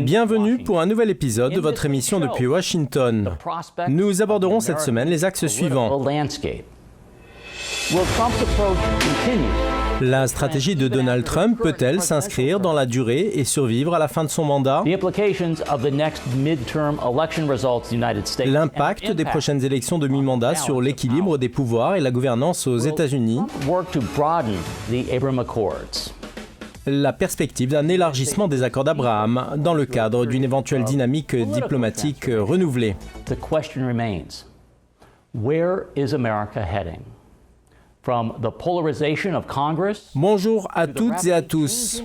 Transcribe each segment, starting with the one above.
Bienvenue pour un nouvel épisode de votre émission depuis Washington. Nous aborderons cette semaine les axes suivants. La stratégie de Donald Trump peut-elle s'inscrire dans la durée et survivre à la fin de son mandat? L'impact des prochaines élections de mi-mandat sur l'équilibre des pouvoirs et la gouvernance aux États-Unis. La perspective d'un élargissement des accords d'Abraham dans le cadre d'une éventuelle dynamique diplomatique renouvelée. The question remains, where is America heading? From the polarization of Congress Bonjour à toutes et à tous.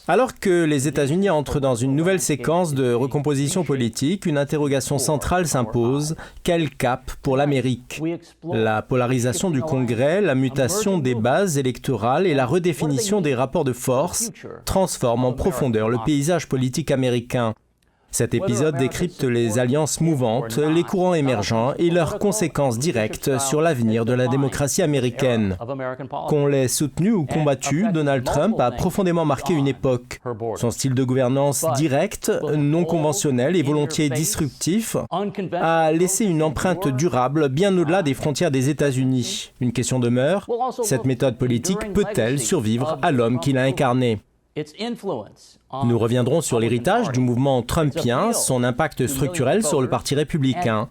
Alors que les États-Unis entrent dans une nouvelle séquence de recomposition politique, une interrogation centrale s'impose. Quel cap pour l'Amérique? La polarisation du Congrès, la mutation des bases électorales et la redéfinition des rapports de force transforment en profondeur le paysage politique américain. Cet épisode décrypte les alliances mouvantes, les courants émergents et leurs conséquences directes sur l'avenir de la démocratie américaine. Qu'on l'ait soutenu ou combattu, Donald Trump a profondément marqué une époque. Son style de gouvernance direct, non conventionnel et volontiers disruptif a laissé une empreinte durable bien au-delà des frontières des États-Unis. Une question demeure, cette méthode politique peut-elle survivre à l'homme qui l'a incarné? Nous reviendrons sur l'héritage du mouvement trumpien, son impact structurel sur le Parti républicain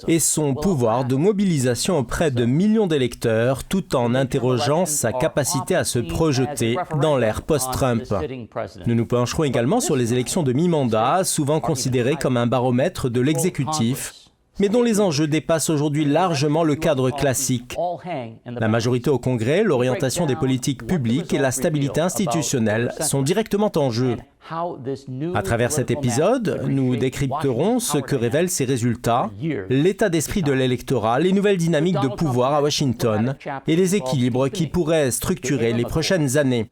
et son pouvoir de mobilisation auprès de millions d'électeurs tout en interrogeant sa capacité à se projeter dans l'ère post-Trump. Nous nous pencherons également sur les élections de mi-mandat, souvent considérées comme un baromètre de l'exécutif, mais dont les enjeux dépassent aujourd'hui largement le cadre classique. La majorité au Congrès, l'orientation des politiques publiques et la stabilité institutionnelle sont directement en jeu. À travers cet épisode, nous décrypterons ce que révèlent ces résultats, l'état d'esprit de l'électorat, les nouvelles dynamiques de pouvoir à Washington et les équilibres qui pourraient structurer les prochaines années.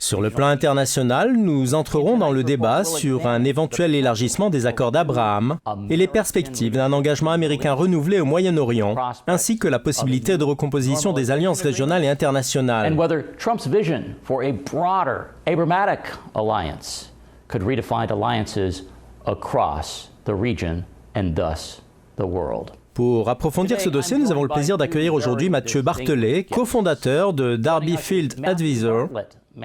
Sur le plan international, nous entrerons dans le débat sur un éventuel élargissement des accords d'Abraham et les perspectives d'un engagement américain renouvelé au Moyen-Orient, ainsi que la possibilité de recomposition des alliances régionales et internationales. Trump's vision for a broader Abrahamic alliance could redefine alliances across the region and thus the world. Pour approfondir ce dossier, nous avons le plaisir d'accueillir aujourd'hui Mathieu Barthelet, cofondateur de Darby Field Advisors.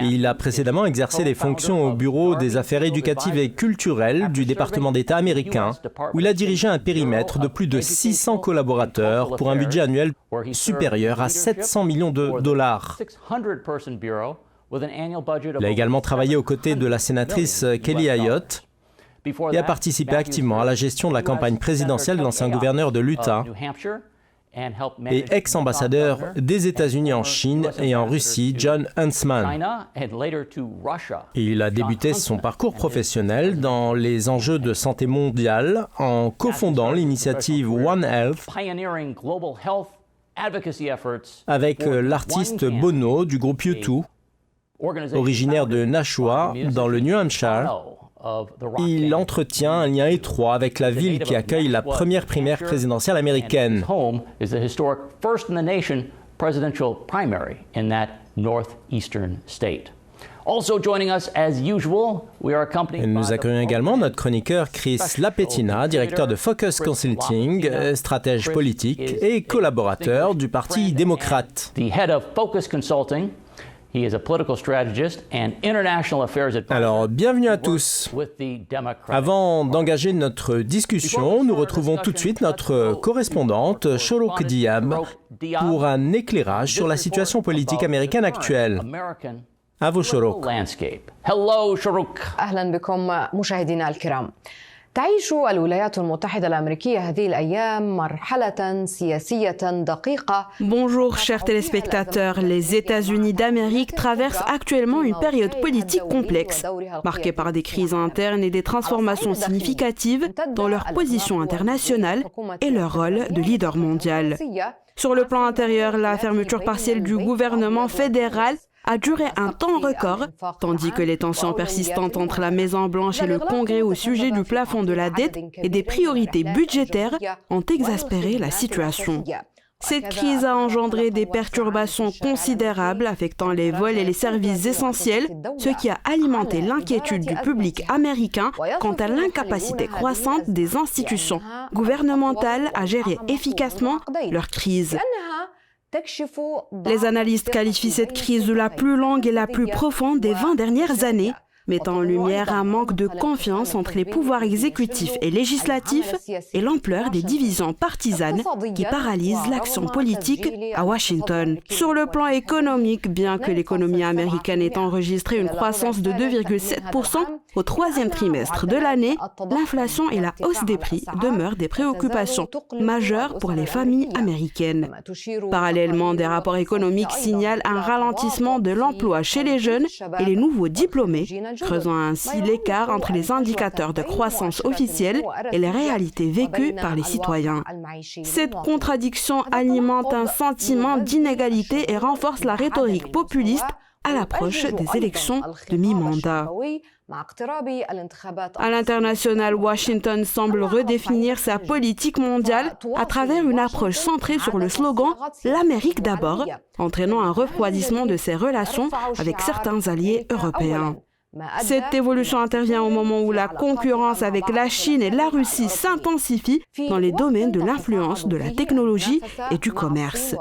Il a précédemment exercé des fonctions au Bureau des affaires éducatives et culturelles du département d'État américain, où il a dirigé un périmètre de plus de 600 collaborateurs pour un budget annuel supérieur à 700 millions de dollars. Il a également travaillé aux côtés de la sénatrice Kelly Ayotte et a participé activement à la gestion de la campagne présidentielle de l'ancien gouverneur de l'Utah et ex-ambassadeur des États-Unis en Chine et en Russie, Jon Huntsman. Il a débuté son parcours professionnel dans les enjeux de santé mondiale en cofondant l'initiative One Health avec l'artiste Bono du groupe U2, originaire de Nashua, dans le New Hampshire. Il entretient un lien étroit avec la ville qui accueille la première primaire présidentielle américaine. Nous accueillons également notre chroniqueur Chris Lapetina, directeur de Focus Consulting, stratège politique et collaborateur du Parti démocrate. Alors, bienvenue à tous. Avant d'engager notre discussion, nous retrouvons tout de suite notre correspondante, Shorouk Diab, pour un éclairage sur la situation politique américaine actuelle. À vous, Shorouk. Hello, Shorouk. أهلا بكم مشاهدينا الكرام. تعيش الولايات المتحدة الأمريكية هذه الأيام مرحلة سياسية دقيقة. Bonjour chers téléspectateurs, les États-Unis d'Amérique traversent actuellement une période politique complexe, marquée par des crises internes et des transformations significatives dans leur position internationale et leur rôle de leader mondial. Sur le plan intérieur, la fermeture partielle du gouvernement fédéral a duré un temps record, tandis que les tensions persistantes entre la Maison-Blanche et le Congrès au sujet du plafond de la dette et des priorités budgétaires ont exaspéré la situation. Cette crise a engendré des perturbations considérables affectant les vols et les services essentiels, ce qui a alimenté l'inquiétude du public américain quant à l'incapacité croissante des institutions gouvernementales à gérer efficacement leur crise. Les analystes qualifient cette crise de la plus longue et la plus profonde des 20 dernières années, mettant en lumière un manque de confiance entre les pouvoirs exécutifs et législatifs et l'ampleur des divisions partisanes qui paralysent l'action politique à Washington. Sur le plan économique, bien que l'économie américaine ait enregistré une croissance de 2,7% au troisième trimestre de l'année, l'inflation et la hausse des prix demeurent des préoccupations majeures pour les familles américaines. Parallèlement, des rapports économiques signalent un ralentissement de l'emploi chez les jeunes et les nouveaux diplômés, creusant ainsi l'écart entre les indicateurs de croissance officiels et les réalités vécues par les citoyens. Cette contradiction alimente un sentiment d'inégalité et renforce la rhétorique populiste à l'approche des élections de mi-mandat. À l'international, Washington semble redéfinir sa politique mondiale à travers une approche centrée sur le slogan « L'Amérique d'abord », entraînant un refroidissement de ses relations avec certains alliés européens. Cette évolution intervient au moment où la concurrence avec la Chine et la Russie s'intensifie dans les domaines de l'influence, de la technologie et du commerce.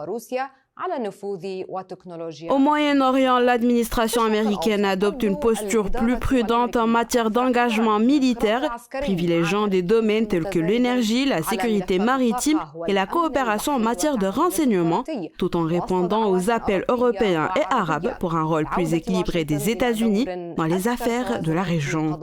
Au Moyen-Orient, l'administration américaine adopte une posture plus prudente en matière d'engagement militaire, privilégiant des domaines tels que l'énergie, la sécurité maritime et la coopération en matière de renseignement, tout en répondant aux appels européens et arabes pour un rôle plus équilibré des États-Unis dans les affaires de la région.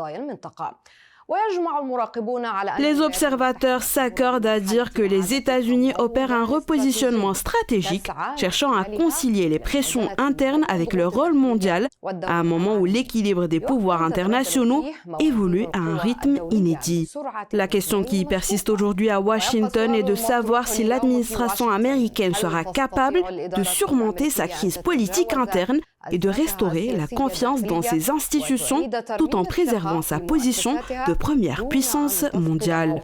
Les observateurs s'accordent à dire que les États-Unis opèrent un repositionnement stratégique, cherchant à concilier les pressions internes avec le rôle mondial, à un moment où l'équilibre des pouvoirs internationaux évolue à un rythme inédit. La question qui persiste aujourd'hui à Washington est de savoir si l'administration américaine sera capable de surmonter sa crise politique interne et de restaurer la confiance dans ses institutions tout en préservant sa position de première puissance mondiale.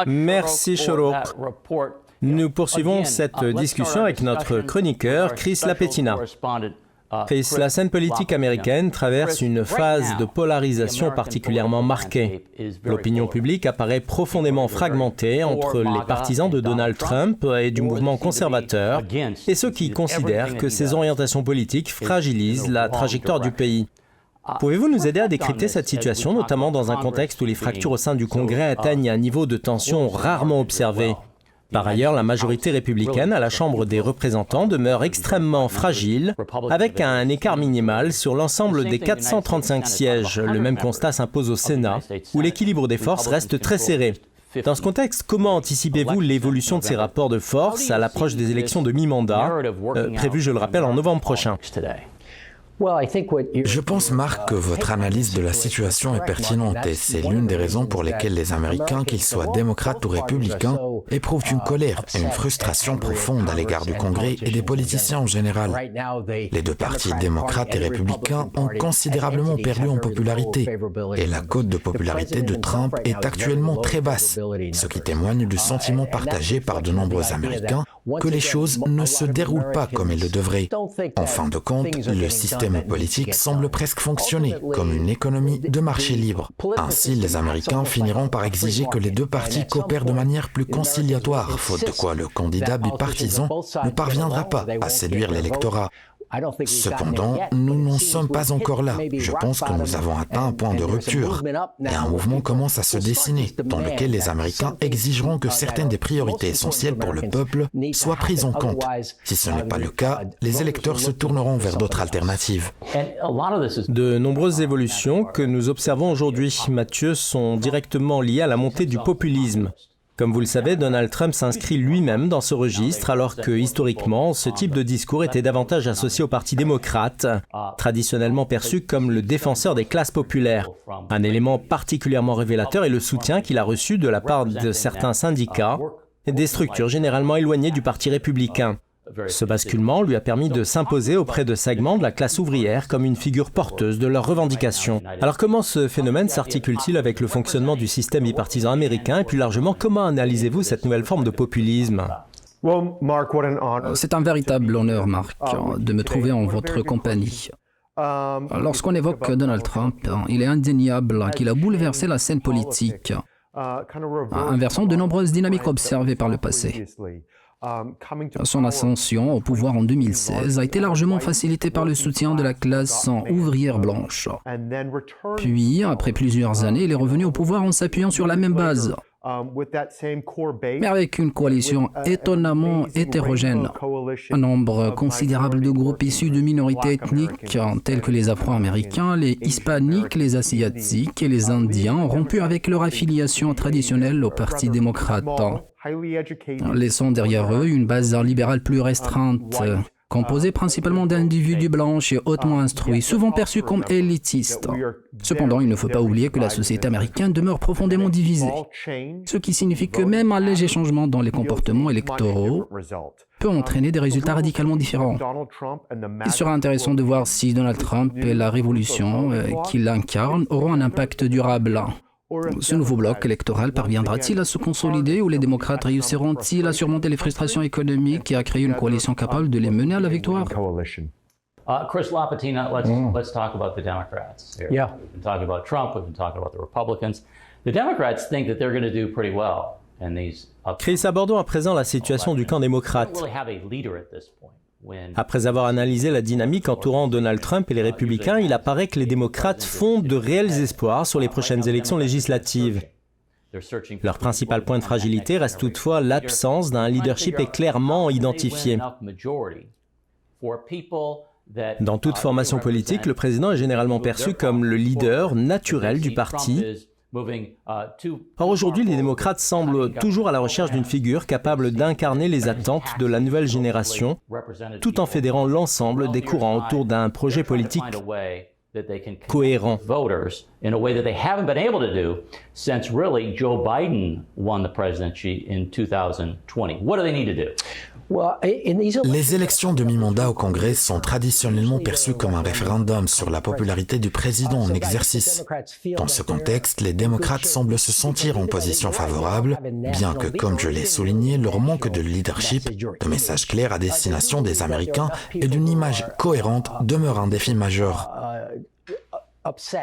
Merci Shorouk. Nous poursuivons cette discussion avec notre chroniqueur Chris Lapetina. Chris, la scène politique américaine traverse une phase de polarisation particulièrement marquée. L'opinion publique apparaît profondément fragmentée entre les partisans de Donald Trump et du mouvement conservateur et ceux qui considèrent que ces orientations politiques fragilisent la trajectoire du pays. Pouvez-vous nous aider à décrypter cette situation, notamment dans un contexte où les fractures au sein du Congrès atteignent un niveau de tension rarement observé ? Par ailleurs, la majorité républicaine à la Chambre des représentants demeure extrêmement fragile, avec un écart minimal sur l'ensemble des 435 sièges. Le même constat s'impose au Sénat, où l'équilibre des forces reste très serré. Dans ce contexte, comment anticipez-vous l'évolution de ces rapports de force à l'approche des élections de mi-mandat, prévues, je le rappelle, en novembre prochain ? Je pense, Marc, que votre analyse de la situation est pertinente et c'est l'une des raisons pour lesquelles les Américains, qu'ils soient démocrates ou républicains, éprouvent une colère et une frustration profonde à l'égard du Congrès et des politiciens en général. Les deux partis démocrates et républicains ont considérablement perdu en popularité et la cote de popularité de Trump est actuellement très basse, ce qui témoigne du sentiment partagé par de nombreux Américains que les choses ne se déroulent pas comme elles le devraient. En fin de compte, le système politique semble presque fonctionner comme une économie de marché libre. Ainsi, les Américains finiront par exiger que les deux partis coopèrent de manière plus conciliatoire, faute de quoi le candidat bipartisan ne parviendra pas à séduire l'électorat. Cependant, nous n'en sommes pas encore là. Je pense que nous avons atteint un point de rupture et un mouvement commence à se dessiner dans lequel les Américains exigeront que certaines des priorités essentielles pour le peuple soient prises en compte. Si ce n'est pas le cas, les électeurs se tourneront vers d'autres alternatives. De nombreuses évolutions que nous observons aujourd'hui, Mathieu, sont directement liées à la montée du populisme. Comme vous le savez, Donald Trump s'inscrit lui-même dans ce registre, alors que, historiquement, ce type de discours était davantage associé au Parti démocrate, traditionnellement perçu comme le défenseur des classes populaires. Un élément particulièrement révélateur est le soutien qu'il a reçu de la part de certains syndicats et des structures généralement éloignées du Parti républicain. Ce basculement lui a permis de s'imposer auprès de segments de la classe ouvrière comme une figure porteuse de leurs revendications. Alors comment ce phénomène s'articule-t-il avec le fonctionnement du système bipartisan américain et plus largement, comment analysez-vous cette nouvelle forme de populisme ? C'est un véritable honneur, Marc, de me trouver en votre compagnie. Lorsqu'on évoque Donald Trump, il est indéniable qu'il a bouleversé la scène politique, inversant de nombreuses dynamiques observées par le passé. Son ascension au pouvoir en 2016 a été largement facilitée par le soutien de la classe ouvrière blanche. Puis, après plusieurs années, il est revenu au pouvoir en s'appuyant sur la même base, mais avec une coalition étonnamment hétérogène. Un nombre considérable de groupes issus de minorités ethniques tels que les Afro-Américains, les Hispaniques, les Asiatiques et les Indiens ont rompu avec leur affiliation traditionnelle au Parti démocrate, laissant derrière eux une base libérale plus restreinte, composée principalement d'individus blancs et hautement instruits, souvent perçus comme élitistes. Cependant, il ne faut pas oublier que la société américaine demeure profondément divisée, ce qui signifie que même un léger changement dans les comportements électoraux peut entraîner des résultats radicalement différents. Il sera intéressant de voir si Donald Trump et la révolution qu'il incarne auront un impact durable. Ce nouveau bloc électoral parviendra-t-il à se consolider ou les démocrates réussiront-ils à surmonter les frustrations économiques et à créer une coalition capable de les mener à la victoire? Chris Lapatina, let's talk about the Democrats here. Yeah. We've been talking about Trump, we've been talking about the Republicans. The Democrats think that they're going to do pretty well in these. Chris, abordons à présent la situation du camp démocrate. Après avoir analysé la dynamique entourant Donald Trump et les républicains, il apparaît que les démocrates fondent de réels espoirs sur les prochaines élections législatives. Leur principal point de fragilité reste toutefois l'absence d'un leadership clairement identifié. Dans toute formation politique, le président est généralement perçu comme le leader naturel du parti. Or aujourd'hui, les démocrates semblent toujours à la recherche d'une figure capable d'incarner les attentes de la nouvelle génération, tout en fédérant l'ensemble des courants autour d'un projet politique cohérent. Les élections de mi-mandat au Congrès sont traditionnellement perçues comme un référendum sur la popularité du président en exercice. Dans ce contexte, les démocrates semblent se sentir en position favorable, bien que, comme je l'ai souligné, leur manque de leadership, de messages clairs à destination des Américains et d'une image cohérente demeure un défi majeur.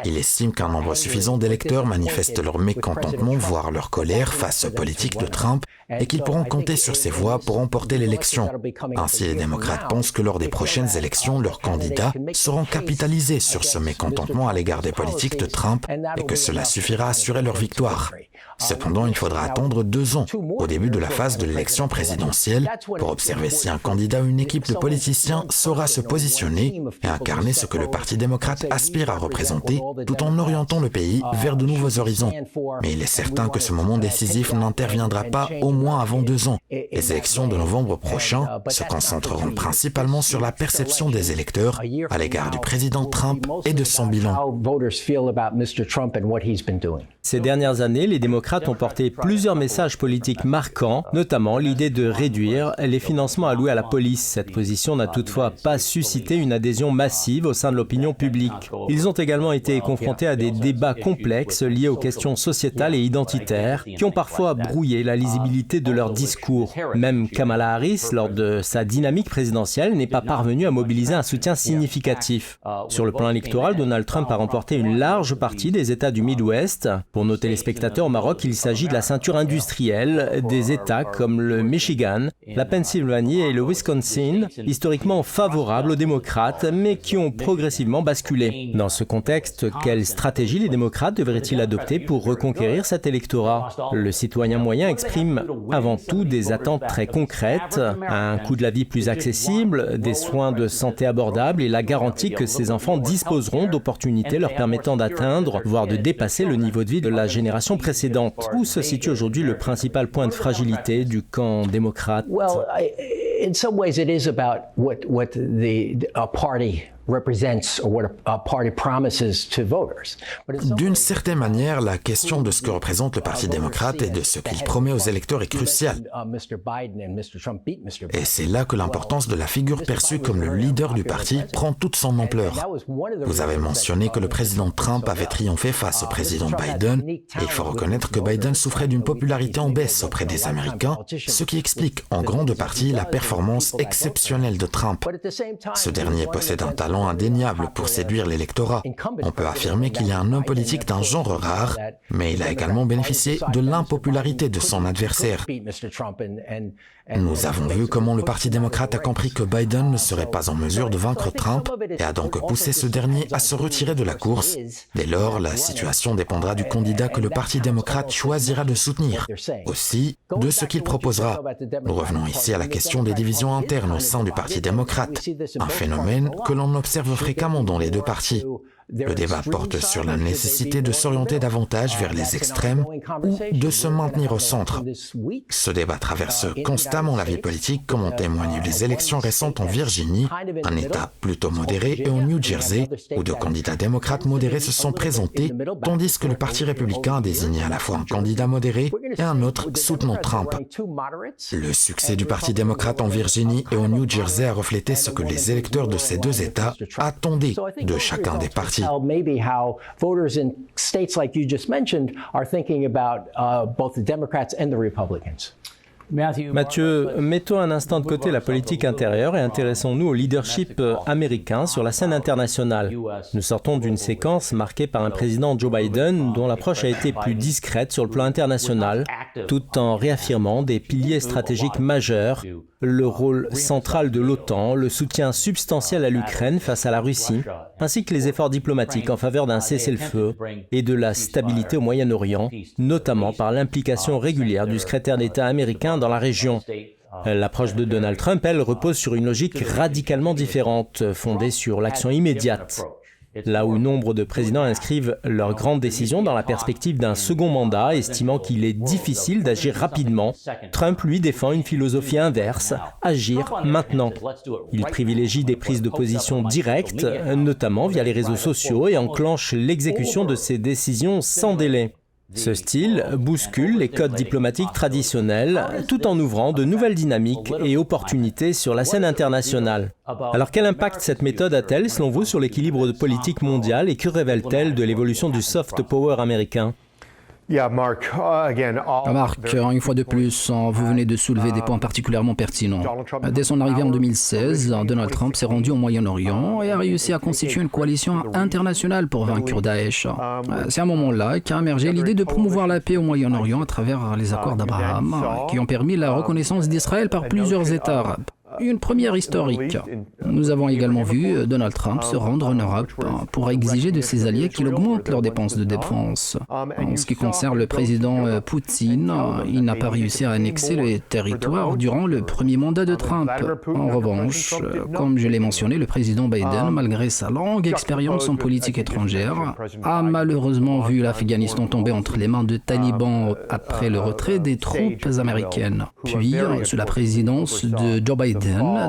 Il estime qu'un nombre suffisant d'électeurs manifestent leur mécontentement, voire leur colère face aux politiques de Trump, et qu'ils pourront compter sur ces voix pour remporter l'élection. Ainsi, les démocrates pensent que lors des prochaines élections, leurs candidats seront capitalisés sur ce mécontentement à l'égard des politiques de Trump et que cela suffira à assurer leur victoire. Cependant, il faudra attendre 2 ans, au début de la phase de l'élection présidentielle, pour observer si un candidat ou une équipe de politiciens saura se positionner et incarner ce que le Parti démocrate aspire à représenter, tout en orientant le pays vers de nouveaux horizons. Mais il est certain que ce moment décisif n'interviendra pas au moins avant 2 ans. Les élections de novembre prochain se concentreront principalement sur la perception des électeurs à l'égard du président Trump et de son bilan. Ces dernières années, les démocrates ont porté plusieurs messages politiques marquants, notamment l'idée de réduire les financements alloués à la police. Cette position n'a toutefois pas suscité une adhésion massive au sein de l'opinion publique. Ils ont également été confrontés à des débats complexes liés aux questions sociétales et identitaires qui ont parfois brouillé la lisibilité de leur discours. Même Kamala Harris, lors de sa dynamique présidentielle, n'est pas parvenue à mobiliser un soutien significatif. Sur le plan électoral, Donald Trump a remporté une large partie des États du Midwest. Pour nos téléspectateurs au Maroc, il s'agit de la ceinture industrielle des États comme le Michigan, la Pennsylvanie et le Wisconsin, historiquement favorables aux démocrates, mais qui ont progressivement basculé. Dans ce contexte, quelle stratégie les démocrates devraient-ils adopter pour reconquérir cet électorat? Le citoyen moyen exprime avant tout des attentes très concrètes, un coût de la vie plus accessible, des soins de santé abordables et la garantie que ses enfants disposeront d'opportunités leur permettant d'atteindre, voire de dépasser le niveau de vie de la génération précédente. Où se situe aujourd'hui le principal point de fragilité du camp démocrate? In some ways, it is about what a party D'une certaine manière, la question de ce que représente le Parti démocrate et de ce qu'il promet aux électeurs est cruciale. Et c'est là que l'importance de la figure perçue comme le leader du parti prend toute son ampleur. Vous avez mentionné que le président Trump avait triomphé face au président Biden, et il faut reconnaître que Biden souffrait d'une popularité en baisse auprès des Américains, ce qui explique en grande partie la performance exceptionnelle de Trump. Ce dernier possède un talent indéniable pour séduire l'électorat. On peut affirmer qu'il est un homme politique d'un genre rare, mais il a également bénéficié de l'impopularité de son adversaire. Nous avons vu comment le Parti démocrate a compris que Biden ne serait pas en mesure de vaincre Trump et a donc poussé ce dernier à se retirer de la course. Dès lors, la situation dépendra du candidat que le Parti démocrate choisira de soutenir, aussi de ce qu'il proposera. Nous revenons ici à la question des divisions internes au sein du Parti démocrate, un phénomène que l'on observe fréquemment dans les deux partis. Le débat porte sur la nécessité de s'orienter davantage vers les extrêmes ou de se maintenir au centre. Ce débat traverse constamment la vie politique, comme en témoignent les élections récentes en Virginie, un État plutôt modéré, et au New Jersey, où deux candidats démocrates modérés se sont présentés, tandis que le Parti républicain a désigné à la fois un candidat modéré et un autre soutenant Trump. Le succès du Parti démocrate en Virginie et au New Jersey a reflété ce que les électeurs de ces deux États attendaient de chacun des partis. Maybe how voters in states like you just mentioned are thinking about both the Democrats and the Republicans. Mathieu, mettons un instant de côté la politique intérieure et intéressons-nous au leadership américain sur la scène internationale. Nous sortons d'une séquence marquée par un président Joe Biden dont l'approche a été plus discrète sur le plan international, tout en réaffirmant des piliers stratégiques majeurs, le rôle central de l'OTAN, le soutien substantiel à l'Ukraine face à la Russie, ainsi que les efforts diplomatiques en faveur d'un cessez-le-feu et de la stabilité au Moyen-Orient, notamment par l'implication régulière du secrétaire d'État américain dans la région. L'approche de Donald Trump, elle, repose sur une logique radicalement différente, fondée sur l'action immédiate. Là où nombre de présidents inscrivent leurs grandes décisions dans la perspective d'un second mandat, estimant qu'il est difficile d'agir rapidement, Trump, lui, défend une philosophie inverse, agir maintenant. Il privilégie des prises de position directes, notamment via les réseaux sociaux, et enclenche l'exécution de ses décisions sans délai. Ce style bouscule les codes diplomatiques traditionnels tout en ouvrant de nouvelles dynamiques et opportunités sur la scène internationale. Alors quel impact cette méthode a-t-elle selon vous sur l'équilibre politique mondial et que révèle-t-elle de l'évolution du soft power américain ? Marc, une fois de plus, vous venez de soulever des points particulièrement pertinents. Dès son arrivée en 2016, Donald Trump s'est rendu au Moyen-Orient et a réussi à constituer une coalition internationale pour vaincre Daesh. C'est à un moment-là qu'a émergé l'idée de promouvoir la paix au Moyen-Orient à travers les accords d'Abraham, qui ont permis la reconnaissance d'Israël par plusieurs États arabes. Une première historique. Nous avons également vu Donald Trump se rendre en Europe pour exiger de ses alliés qu'il augmente leurs dépenses de défense. En ce qui concerne le président Poutine, il n'a pas réussi à annexer les territoires durant le premier mandat de Trump. En revanche, comme je l'ai mentionné, le président Biden, malgré sa longue expérience en politique étrangère, a malheureusement vu l'Afghanistan tomber entre les mains de talibans après le retrait des troupes américaines. Puis, sous la présidence de Joe Biden,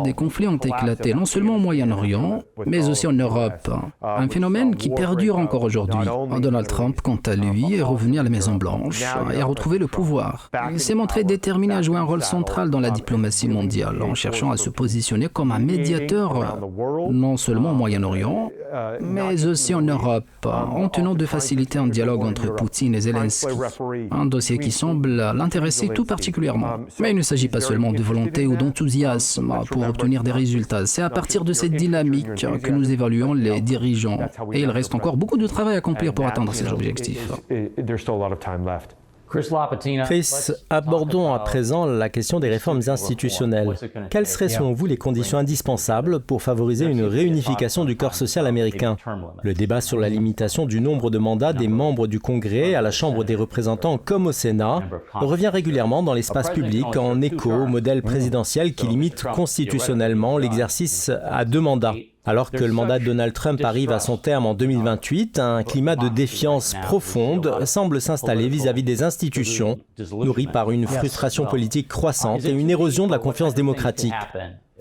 des conflits ont éclaté non seulement au Moyen-Orient, mais aussi en Europe. Un phénomène qui perdure encore aujourd'hui. Donald Trump, quant à lui, est revenu à la Maison-Blanche et a retrouvé le pouvoir. Il s'est montré déterminé à jouer un rôle central dans la diplomatie mondiale, en cherchant à se positionner comme un médiateur, non seulement au Moyen-Orient, mais aussi en Europe, en tenant de faciliter un dialogue entre Poutine et Zelensky. Un dossier qui semble l'intéresser tout particulièrement. Mais il ne s'agit pas seulement de volonté ou d'enthousiasme pour obtenir des résultats. C'est à partir de cette dynamique que nous évaluons les dirigeants. Et il reste encore beaucoup de travail à accomplir pour atteindre ces objectifs. Chris, abordons à présent la question des réformes institutionnelles. Quelles seraient selon vous les conditions indispensables pour favoriser une réunification du corps social américain ? Le débat sur la limitation du nombre de mandats des membres du Congrès à la Chambre des représentants comme au Sénat revient régulièrement dans l'espace public en écho au modèle présidentiel qui limite constitutionnellement l'exercice à 2 mandats. Alors que le mandat de Donald Trump arrive à son terme en 2028, un climat de défiance profonde semble s'installer vis-à-vis des institutions, nourri par une frustration politique croissante et une érosion de la confiance démocratique.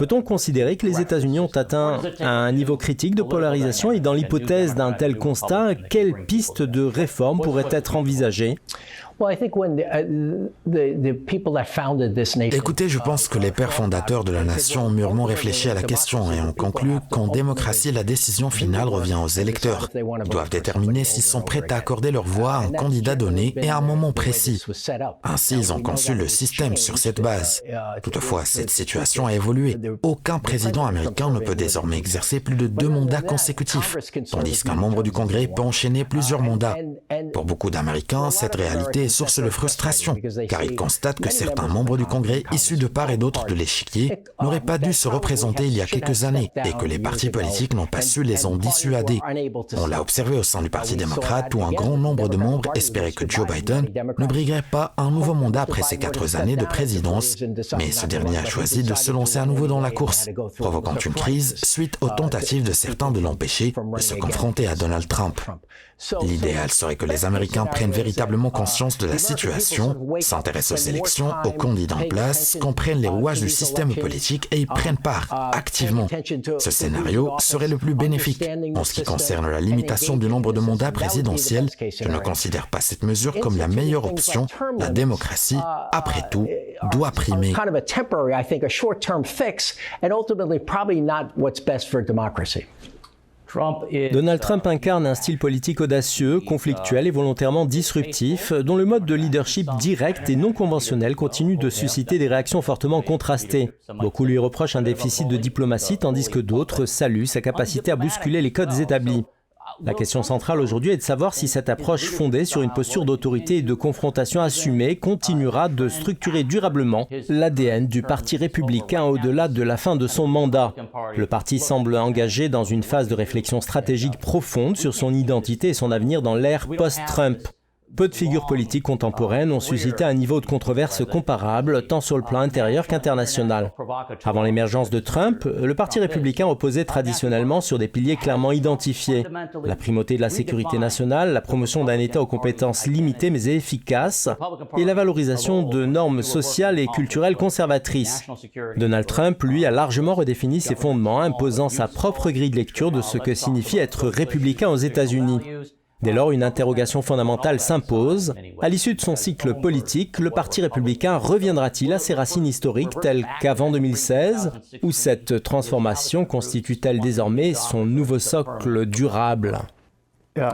Peut-on considérer que les États-Unis ont atteint un niveau critique de polarisation et dans l'hypothèse d'un tel constat, quelles pistes de réforme pourraient être envisagées? Écoutez, je pense que les pères fondateurs de la nation ont mûrement réfléchi à la question et ont conclu qu'en démocratie, la décision finale revient aux électeurs. Ils doivent déterminer s'ils sont prêts à accorder leur voix à un candidat donné et à un moment précis. Ainsi, ils ont conçu le système sur cette base. Toutefois, cette situation a évolué. Aucun président américain ne peut désormais exercer plus de 2 mandats consécutifs, tandis qu'un membre du Congrès peut enchaîner plusieurs mandats. Pour beaucoup d'Américains, cette réalité est source de frustration, car ils constatent que certains membres du Congrès, issus de part et d'autre de l'échiquier, n'auraient pas dû se représenter il y a quelques années et que les partis politiques n'ont pas su les en dissuader. On l'a observé au sein du Parti démocrate où un grand nombre de membres espéraient que Joe Biden ne briguerait pas un nouveau mandat après ses 4 années de présidence, mais ce dernier a choisi de se lancer à nouveau dans la course, provoquant une crise suite aux tentatives de certains de l'empêcher de se confronter à Donald Trump. L'idéal serait que les Américains prennent véritablement conscience de la situation, s'intéressent aux élections, aux candidats en place, comprennent les rouages du système politique et y prennent part activement. Ce scénario serait le plus bénéfique. En ce qui concerne la limitation du nombre de mandats présidentiels, je ne considère pas cette mesure comme la meilleure option. La démocratie, après tout, doit primer. Donald Trump incarne un style politique audacieux, conflictuel et volontairement disruptif, dont le mode de leadership direct et non conventionnel continue de susciter des réactions fortement contrastées. Beaucoup lui reprochent un déficit de diplomatie, tandis que d'autres saluent sa capacité à bousculer les codes établis. La question centrale aujourd'hui est de savoir si cette approche fondée sur une posture d'autorité et de confrontation assumée continuera de structurer durablement l'ADN du Parti républicain au-delà de la fin de son mandat. Le parti semble engagé dans une phase de réflexion stratégique profonde sur son identité et son avenir dans l'ère post-Trump. Peu de figures politiques contemporaines ont suscité un niveau de controverse comparable, tant sur le plan intérieur qu'international. Avant l'émergence de Trump, le Parti républicain reposait traditionnellement sur des piliers clairement identifiés. La primauté de la sécurité nationale, la promotion d'un État aux compétences limitées mais efficaces, et la valorisation de normes sociales et culturelles conservatrices. Donald Trump, lui, a largement redéfini ses fondements, imposant sa propre grille de lecture de ce que signifie être républicain aux États-Unis. Dès lors, une interrogation fondamentale s'impose. À l'issue de son cycle politique, le Parti républicain reviendra-t-il à ses racines historiques telles qu'avant 2016 ? Ou cette transformation constitue-t-elle désormais son nouveau socle durable ?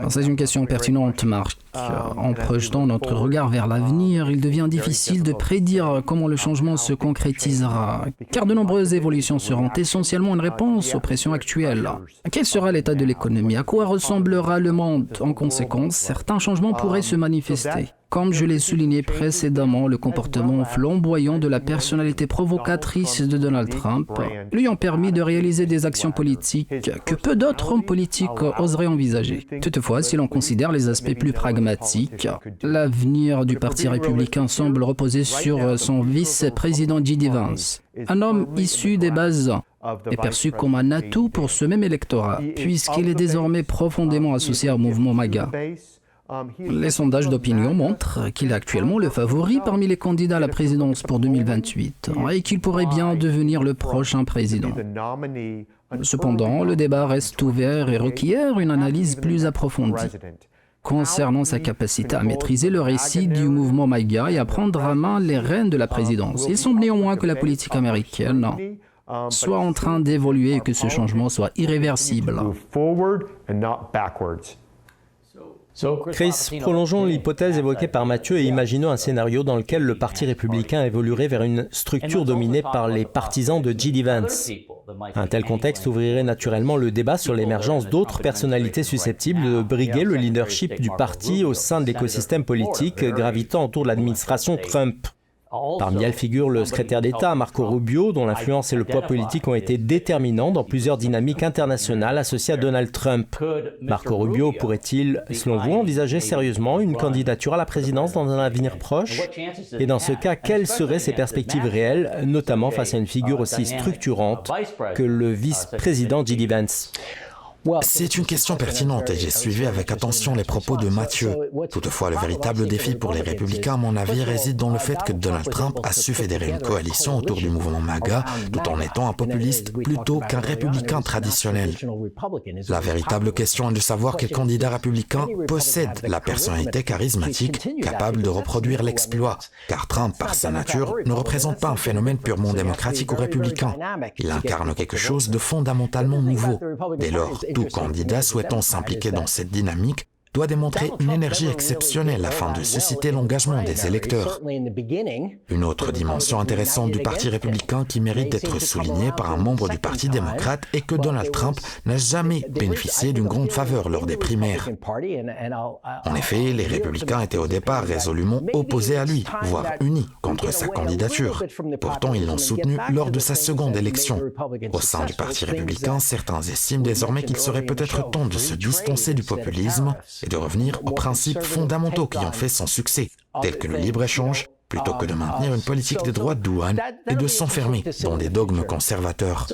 C'est une question pertinente, Marc. En projetant notre regard vers l'avenir, il devient difficile de prédire comment le changement se concrétisera, car de nombreuses évolutions seront essentiellement une réponse aux pressions actuelles. Quel sera l'état de l'économie? À quoi ressemblera le monde? En conséquence, certains changements pourraient se manifester. Comme je l'ai souligné précédemment, le comportement flamboyant de la personnalité provocatrice de Donald Trump lui ont permis de réaliser des actions politiques que peu d'autres hommes politiques oseraient envisager. Toutefois, si l'on considère les aspects plus pragmatiques, l'avenir du Parti républicain semble reposer sur son vice-président J.D. Vance, un homme issu des bases est perçu comme un atout pour ce même électorat, puisqu'il est désormais profondément associé au mouvement MAGA. Les sondages d'opinion montrent qu'il est actuellement le favori parmi les candidats à la présidence pour 2028 et qu'il pourrait bien devenir le prochain président. Cependant, le débat reste ouvert et requiert une analyse plus approfondie concernant sa capacité à maîtriser le récit du mouvement MAGA et à prendre à main les rênes de la présidence. Il semble néanmoins que la politique américaine soit en train d'évoluer et que ce changement soit irréversible. Chris, prolongeons l'hypothèse évoquée par Mathieu et imaginons un scénario dans lequel le Parti républicain évoluerait vers une structure dominée par les partisans de J.D. Vance. Un tel contexte ouvrirait naturellement le débat sur l'émergence d'autres personnalités susceptibles de briguer le leadership du parti au sein de l'écosystème politique gravitant autour de l'administration Trump. Parmi elles figure le secrétaire d'État Marco Rubio, dont l'influence et le poids politique ont été déterminants dans plusieurs dynamiques internationales associées à Donald Trump. Marco Rubio pourrait-il, selon vous, envisager sérieusement une candidature à la présidence dans un avenir proche? Et dans ce cas, quelles seraient ses perspectives réelles, notamment face à une figure aussi structurante que le vice-président J.D. Vance? C'est une question pertinente et j'ai suivi avec attention les propos de Mathieu. Toutefois, le véritable défi pour les républicains, à mon avis, réside dans le fait que Donald Trump a su fédérer une coalition autour du mouvement MAGA tout en étant un populiste plutôt qu'un républicain traditionnel. La véritable question est de savoir quel candidat républicain possède la personnalité charismatique capable de reproduire l'exploit, car Trump, par sa nature, ne représente pas un phénomène purement démocratique ou républicain. Il incarne quelque chose de fondamentalement nouveau. Dès lors, tout candidat souhaitant s'impliquer dans cette dynamique doit démontrer une énergie exceptionnelle afin de susciter l'engagement des électeurs. Une autre dimension intéressante du Parti républicain qui mérite d'être soulignée par un membre du Parti démocrate est que Donald Trump n'a jamais bénéficié d'une grande faveur lors des primaires. En effet, les républicains étaient au départ résolument opposés à lui, voire unis contre sa candidature. Pourtant, ils l'ont soutenu lors de sa seconde élection. Au sein du Parti républicain, certains estiment désormais qu'il serait peut-être temps de se distancer du populisme et de revenir aux principes fondamentaux qui ont fait son succès, tels que le libre-échange, plutôt que de maintenir une politique des droits de douane et de s'enfermer dans des dogmes conservateurs.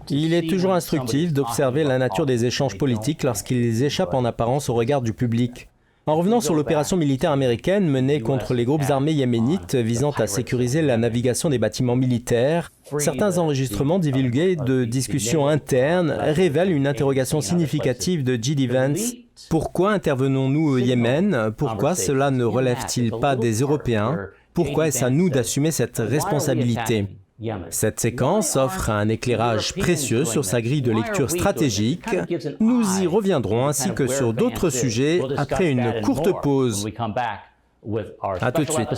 Il est toujours instructif d'observer la nature des échanges politiques lorsqu'ils échappent en apparence au regard du public. En revenant sur l'opération militaire américaine menée contre les groupes armés yéménites visant à sécuriser la navigation des bâtiments militaires, certains enregistrements divulgués de discussions internes révèlent une interrogation significative de J.D. Vance. Pourquoi intervenons-nous au Yémen? Pourquoi cela ne relève-t-il pas des Européens? Pourquoi est-ce à nous d'assumer cette responsabilité? Cette séquence offre un éclairage précieux sur sa grille de lecture stratégique. Nous y reviendrons ainsi que sur d'autres sujets après une courte pause. À tout de suite.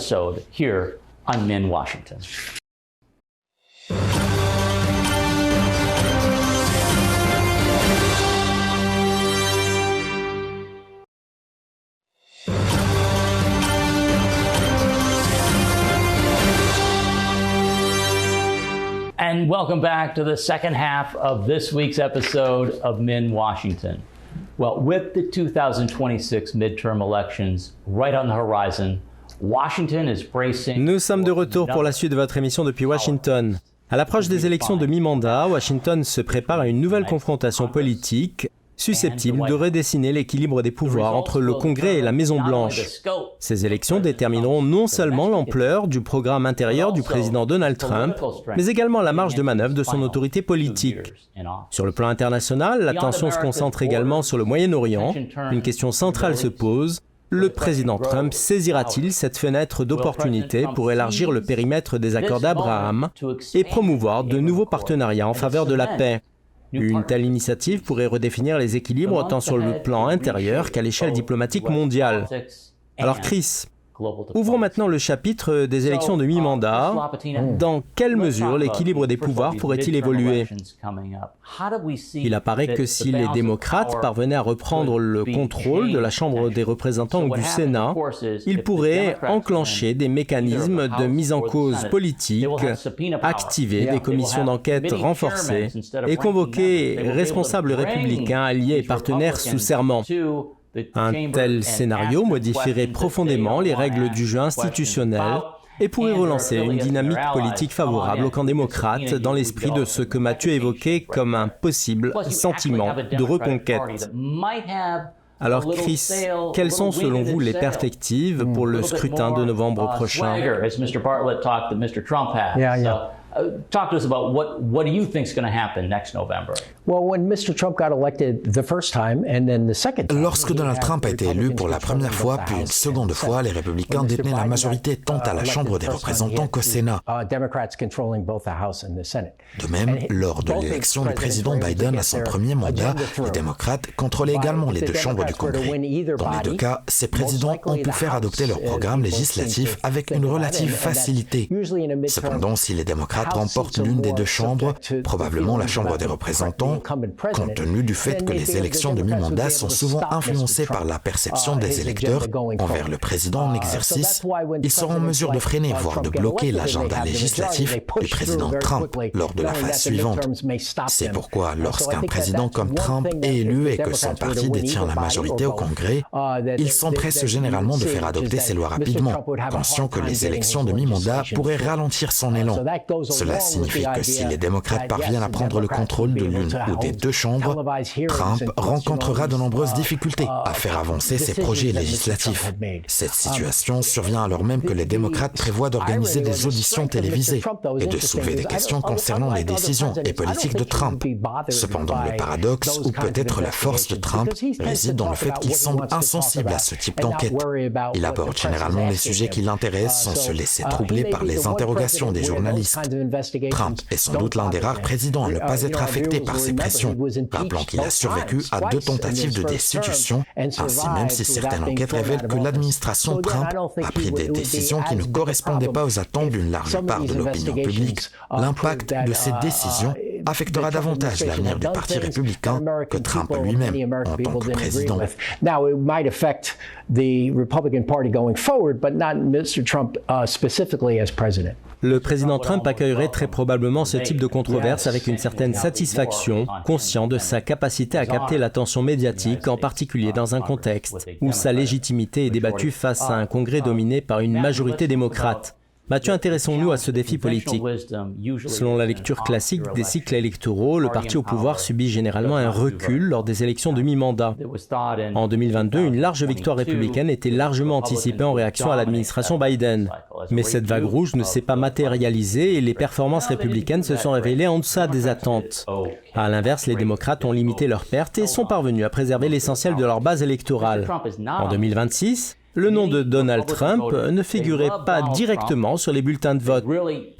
And welcome back to the second half of this week's episode of Min Washington. Well, with the 2026 midterm elections right on the horizon, Washington is bracing... Nous sommes de retour pour la suite de votre émission depuis Washington. À l'approche des élections de mi-mandat, Washington se prépare à une nouvelle confrontation politique susceptible de redessiner l'équilibre des pouvoirs entre le Congrès et la Maison-Blanche. Ces élections détermineront non seulement l'ampleur du programme intérieur du président Donald Trump, mais également la marge de manœuvre de son autorité politique. Sur le plan international, l'attention se concentre également sur le Moyen-Orient. Une question centrale se pose. Le président Trump saisira-t-il cette fenêtre d'opportunité pour élargir le périmètre des accords d'Abraham et promouvoir de nouveaux partenariats en faveur de la paix? Une telle initiative pourrait redéfinir les équilibres tant sur le plan intérieur qu'à l'échelle diplomatique mondiale. Alors Chris, ouvrons maintenant le chapitre des élections de mi-mandat. Dans quelle mesure l'équilibre des pouvoirs pourrait-il évoluer? Il apparaît que si les démocrates parvenaient à reprendre le contrôle de la Chambre des représentants ou du Sénat, ils pourraient enclencher des mécanismes de mise en cause politique, activer des commissions d'enquête renforcées et convoquer responsables républicains, alliés et partenaires sous serment. Un tel scénario modifierait profondément les règles du jeu institutionnel et pourrait relancer une dynamique politique favorable au camp démocrate dans l'esprit de ce que Mathieu évoquait comme un possible sentiment de reconquête. Alors Chris, quelles sont selon vous les perspectives pour le scrutin de novembre prochain? Talk to us about what do you think is going to happen next November? Lorsque Donald Trump a été élu pour la première fois puis une seconde fois, les républicains détenaient la majorité tant à la Chambre des représentants qu'au Sénat. De même, lors de l'élection du président Biden à son premier mandat, les démocrates contrôlaient également les deux chambres du Congrès. Dans les deux cas, ces présidents ont pu faire adopter leur programme législatif avec une relative facilité. Cependant, si les démocrates remportent l'une des deux chambres, probablement la Chambre des représentants, compte tenu du fait que les élections de mi-mandat sont souvent influencées par la perception des électeurs envers le président en exercice, ils seront en mesure de freiner, voire de bloquer l'agenda législatif du président Trump lors de la phase suivante. C'est pourquoi lorsqu'un président comme Trump est élu et que son parti détient la majorité au Congrès, il s'empresse généralement de faire adopter ses lois rapidement, conscient que les élections de mi-mandat pourraient ralentir son élan. Cela signifie que si les démocrates parviennent à prendre le contrôle de l'une ou des deux chambres, Trump rencontrera de nombreuses difficultés à faire avancer ses projets législatifs. Cette situation survient alors même que les démocrates prévoient d'organiser des auditions télévisées et de soulever des questions concernant les décisions et politiques de Trump. Cependant, le paradoxe, ou peut-être la force de Trump, réside dans le fait qu'il semble insensible à ce type d'enquête. Il aborde généralement les sujets qui l'intéressent sans se laisser troubler par les interrogations des journalistes. Trump est sans doute l'un des rares présidents à ne pas être affecté par ces pressions, rappelant qu'il a survécu à 2 tentatives de destitution, ainsi même si certaines enquêtes révèlent que l'administration Trump a pris des décisions qui ne correspondaient pas aux attentes d'une large part de l'opinion publique. L'impact de ces décisions affectera davantage l'avenir du Parti républicain que Trump lui-même en tant que président. Now, it might affect the Republican Party going forward, but not Mr. Trump specifically as president. Le président Trump accueillerait très probablement ce type de controverse avec une certaine satisfaction, conscient de sa capacité à capter l'attention médiatique, en particulier dans un contexte où sa légitimité est débattue face à un Congrès dominé par une majorité démocrate. Mathieu, intéressons-nous à ce défi politique. Selon la lecture classique des cycles électoraux, le parti au pouvoir subit généralement un recul lors des élections de mi-mandat. En 2022, une large victoire républicaine était largement anticipée en réaction à l'administration Biden. Mais cette vague rouge ne s'est pas matérialisée et les performances républicaines se sont révélées en deçà des attentes. À l'inverse, les démocrates ont limité leurs pertes et sont parvenus à préserver l'essentiel de leur base électorale. En 2026, le nom de Donald Trump ne figurait pas directement sur les bulletins de vote.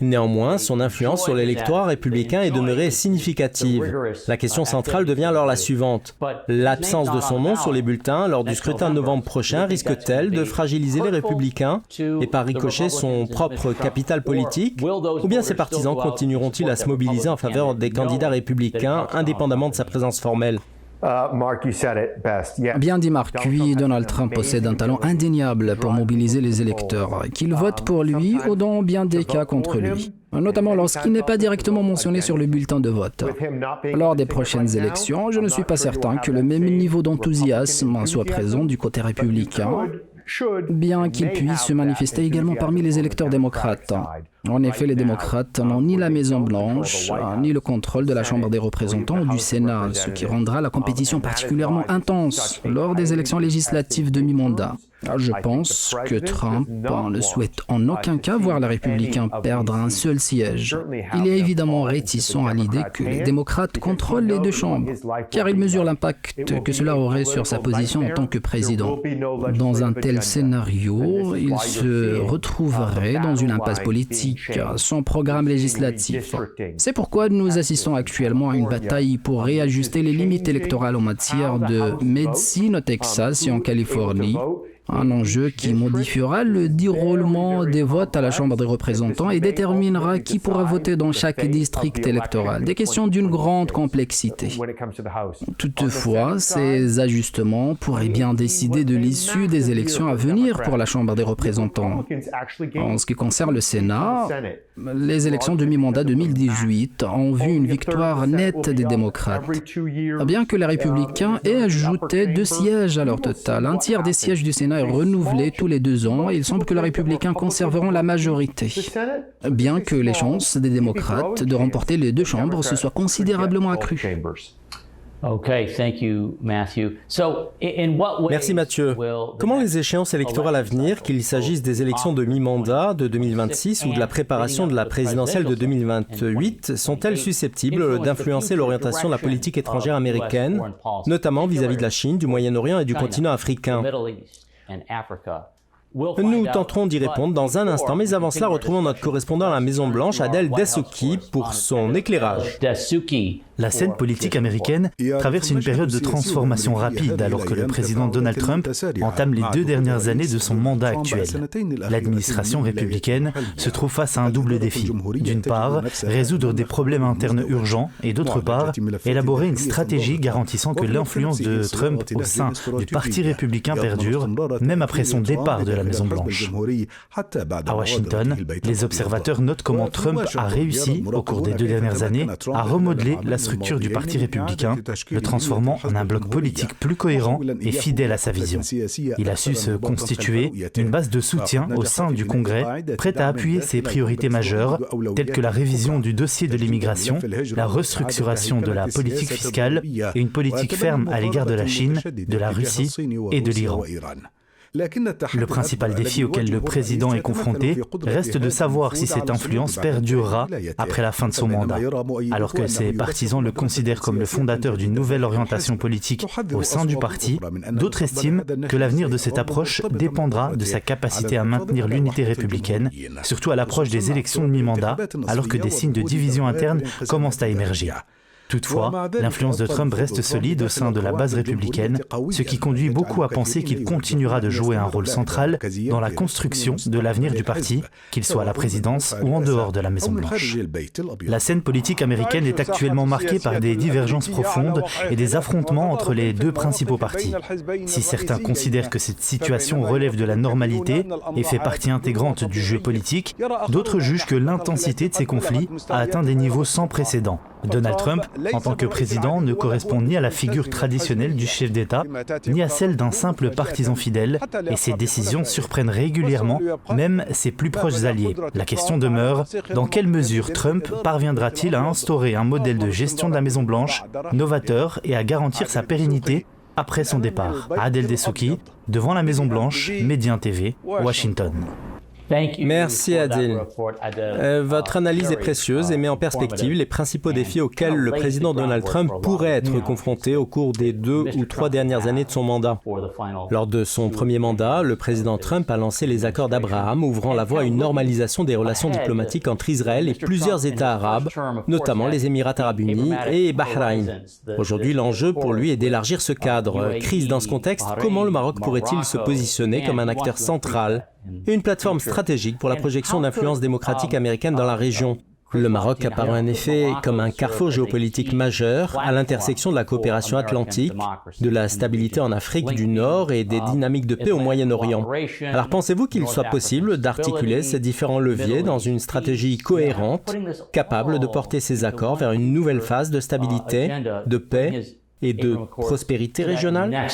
Néanmoins, son influence sur l'électorat républicain est demeurée significative. La question centrale devient alors la suivante. L'absence de son nom sur les bulletins lors du scrutin de novembre prochain risque-t-elle de fragiliser les républicains et par ricochet son propre capital politique? Ou bien ses partisans continueront-ils à se mobiliser en faveur des candidats républicains indépendamment de sa présence formelle? Bien dit Marc, oui, Donald Trump possède un talent indéniable pour mobiliser les électeurs, qu'ils votent pour lui ou dans bien des cas contre lui, notamment lorsqu'il n'est pas directement mentionné sur le bulletin de vote. Lors des prochaines élections, je ne suis pas certain que le même niveau d'enthousiasme soit présent du côté républicain, bien qu'il puisse se manifester également parmi les électeurs démocrates. En effet, les démocrates n'ont ni la Maison-Blanche, ni le contrôle de la Chambre des représentants ou du Sénat, ce qui rendra la compétition particulièrement intense lors des élections législatives de mi-mandat. Je pense que Trump ne souhaite en aucun cas voir les républicains perdre un seul siège. Il est évidemment réticent à l'idée que les démocrates contrôlent les 2 chambres, car il mesure l'impact que cela aurait sur sa position en tant que président. Dans un tel scénario, il se retrouverait dans une impasse politique, sans programme législatif. C'est pourquoi nous assistons actuellement à une bataille pour réajuster les limites électorales en matière de médecine au Texas et en Californie, un enjeu qui modifiera le déroulement des votes à la Chambre des représentants et déterminera qui pourra voter dans chaque district électoral. Des questions d'une grande complexité. Toutefois, ces ajustements pourraient bien décider de l'issue des élections à venir pour la Chambre des représentants. En ce qui concerne le Sénat, les élections de mi-mandat 2018 ont vu une victoire nette des démocrates. Bien que les républicains aient ajouté 2 sièges à leur total, un tiers des sièges du Sénat est renouvelé tous les 2 ans et il semble que les républicains conserveront la majorité, bien que les chances des démocrates de remporter les 2 chambres se soient considérablement accrues. Merci Mathieu. Comment les échéances électorales à venir, qu'il s'agisse des élections de mi-mandat de 2026 ou de la préparation de la présidentielle de 2028, sont-elles susceptibles d'influencer l'orientation de la politique étrangère américaine, notamment vis-à-vis de la Chine, du Moyen-Orient et du continent africain? Nous tenterons d'y répondre dans un instant, mais avant cela, retrouvons notre correspondant à la Maison-Blanche, Adel Dessouky, pour son éclairage. La scène politique américaine traverse une période de transformation rapide alors que le président Donald Trump entame les 2 dernières années de son mandat actuel. L'administration républicaine se trouve face à un double défi. D'une part, résoudre des problèmes internes urgents et d'autre part, élaborer une stratégie garantissant que l'influence de Trump au sein du Parti républicain perdure, même après son départ de la Maison-Blanche. À Washington, les observateurs notent comment Trump a réussi, au cours des 2 dernières années, à remodeler la structure structure du Parti républicain, le transformant en un bloc politique plus cohérent et fidèle à sa vision. Il a su se constituer une base de soutien au sein du Congrès, prête à appuyer ses priorités majeures, telles que la révision du dossier de l'immigration, la restructuration de la politique fiscale et une politique ferme à l'égard de la Chine, de la Russie et de l'Iran. Le principal défi auquel le président est confronté reste de savoir si cette influence perdurera après la fin de son mandat. Alors que ses partisans le considèrent comme le fondateur d'une nouvelle orientation politique au sein du parti, d'autres estiment que l'avenir de cette approche dépendra de sa capacité à maintenir l'unité républicaine, surtout à l'approche des élections de mi-mandat, alors que des signes de division interne commencent à émerger. Toutefois, l'influence de Trump reste solide au sein de la base républicaine, ce qui conduit beaucoup à penser qu'il continuera de jouer un rôle central dans la construction de l'avenir du parti, qu'il soit à la présidence ou en dehors de la Maison-Blanche. La scène politique américaine est actuellement marquée par des divergences profondes et des affrontements entre les deux principaux partis. Si certains considèrent que cette situation relève de la normalité et fait partie intégrante du jeu politique, d'autres jugent que l'intensité de ces conflits a atteint des niveaux sans précédent. Donald Trump, en tant que président, ne correspond ni à la figure traditionnelle du chef d'État, ni à celle d'un simple partisan fidèle, et ses décisions surprennent régulièrement, même ses plus proches alliés. La question demeure, dans quelle mesure Trump parviendra-t-il à instaurer un modèle de gestion de la Maison-Blanche novateur et à garantir sa pérennité après son départ? Adel Dessouky, devant la Maison-Blanche, Médien TV, Washington. Merci Adil. Votre analyse est précieuse et met en perspective les principaux défis auxquels le président Donald Trump pourrait être confronté au cours des 2 ou 3 dernières années de son mandat. Lors de son premier mandat, le président Trump a lancé les accords d'Abraham, ouvrant la voie à une normalisation des relations diplomatiques entre Israël et plusieurs États arabes, notamment les Émirats arabes unis et Bahreïn. Aujourd'hui, l'enjeu pour lui est d'élargir ce cadre. Crise dans ce contexte, comment le Maroc pourrait-il se positionner comme un acteur central et une plateforme stratégique pour la projection d'influence démocratique américaine dans la région? Le Maroc apparaît en effet comme un carrefour géopolitique majeur à l'intersection de la coopération atlantique, de la stabilité en Afrique du Nord et des dynamiques de paix au Moyen-Orient. Alors pensez-vous qu'il soit possible d'articuler ces différents leviers dans une stratégie cohérente, capable de porter ces accords vers une nouvelle phase de stabilité, de paix et de prospérité régionale?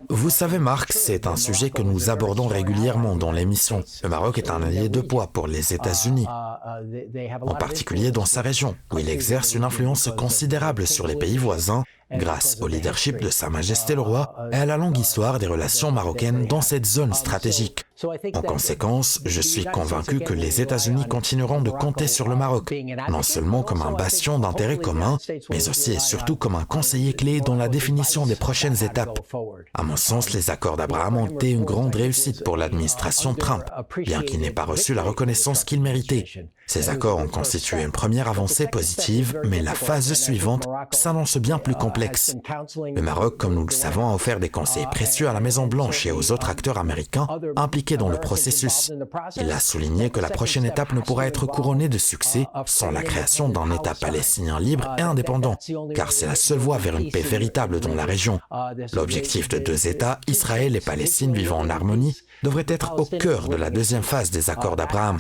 Vous savez, Marc, c'est un sujet que nous abordons régulièrement dans l'émission. Le Maroc est un allié de poids pour les États-Unis, en particulier dans sa région, où il exerce une influence considérable sur les pays voisins, grâce au leadership de Sa Majesté le Roi et à la longue histoire des relations marocaines dans cette zone stratégique. En conséquence, je suis convaincu que les États-Unis continueront de compter sur le Maroc, non seulement comme un bastion d'intérêts communs, mais aussi et surtout comme un conseiller clé dans la définition des prochaines étapes. À mon sens, les accords d'Abraham ont été une grande réussite pour l'administration Trump, bien qu'il n'ait pas reçu la reconnaissance qu'il méritait. Ces accords ont constitué une première avancée positive, mais la phase suivante s'annonce bien plus complexe. Le Maroc, comme nous le savons, a offert des conseils précieux à la Maison-Blanche et aux autres acteurs américains impliqués dans le processus. Il a souligné que la prochaine étape ne pourra être couronnée de succès sans la création d'un État palestinien libre et indépendant, car c'est la seule voie vers une paix véritable dans la région. L'objectif de 2 États, Israël et Palestine vivant en harmonie, devrait être au cœur de la deuxième phase des accords d'Abraham.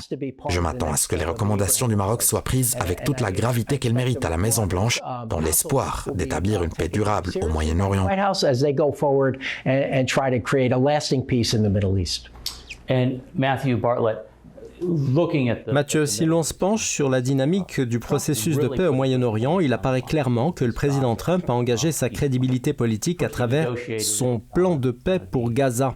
Je m'attends à ce que les recommandations du Maroc soient prises avec toute la gravité qu'elles méritent à la Maison-Blanche, dans l'espoir d'établir une paix durable au Moyen-Orient. Mathieu, si l'on se penche sur la dynamique du processus de paix au Moyen-Orient, il apparaît clairement que le président Trump a engagé sa crédibilité politique à travers son plan de paix pour Gaza.